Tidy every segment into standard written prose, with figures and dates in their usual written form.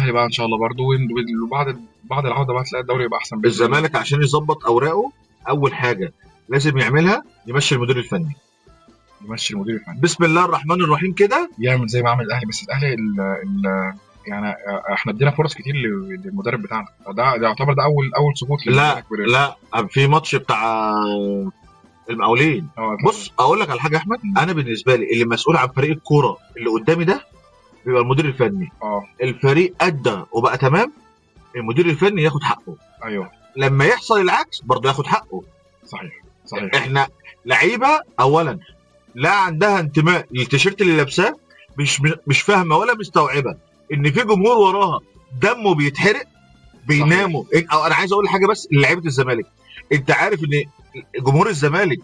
الاهلي بقى ان شاء الله برضه، وبعد العوده بقى تلاقي الدوري يبقى احسن باذن الله. الزمالك عشان يظبط اوراقه اول حاجه لازم يعملها يمشي المدير الفني. يمشي المدير الفني، بسم الله الرحمن الرحيم كده، يعمل زي ما عمل الاهلي. بس الاهلي يعني احنا ادينا فرص كتير للمدرب بتاعنا، ده يعتبر ده اول سقوط لا لا في ماتش بتاع المقاولين. بص اقول لك على حاجه يا احمد، انا بالنسبه لي اللي مسؤول عن فريق الكوره اللي قدامي ده بيبقى المدير الفني. الفريق ادى وبقى تمام، المدير الفني ياخد حقه. ايوه، لما يحصل العكس برضه ياخد حقه. صحيح. احنا لعيبه اولا لا عندها انتماء للتيشيرت اللي لابساه، مش فاهمه ولا مستوعبه ان في جمهور وراها دمه بيتحرق، بيناموا. او انا عايز اقول حاجه بس للعيبه الزمالك، انت عارف ان جمهور الزمالك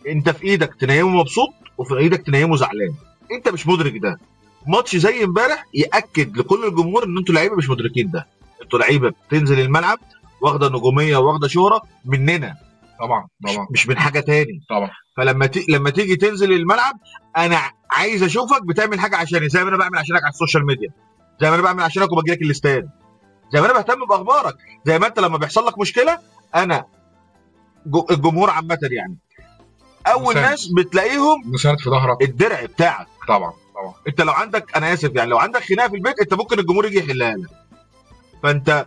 انت في ايدك تنيمه مبسوط وفي ايدك تنيمه زعلان، انت مش مدرك ده. ماتش زي امبارح ياكد لكل الجمهور ان انتوا لعيبه مش مدركين ده، انتوا لعيبه بتنزل الملعب واخده نجوميه واخده شهره مننا طبعا مش من حاجه تاني طبعا. لما تيجي تنزل الملعب انا عايز اشوفك بتعمل حاجه عشاني، زي ما انا بعمل عشانك على السوشيال ميديا، زي ما انا بعمل عشانك وبجي لك الاستاد، زي ما انا بهتم باخبارك، زي ما انت لما بيحصل لك مشكله انا الجمهور عامه يعني اول ناس بتلاقيهم مساند في ظهرك، الدرع بتاعك. طبعا. انت لو عندك، انا اسف يعني، لو عندك خناقه في البيت انت ممكن الجمهور يجي يحلها لك، فانت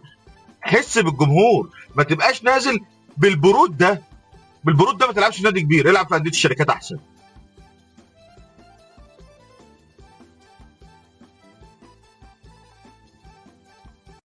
حس بالجمهور، ما تبقاش نازل بالبرود ده. ما تلعبش في نادي كبير، العب في انديه الشركات احسن.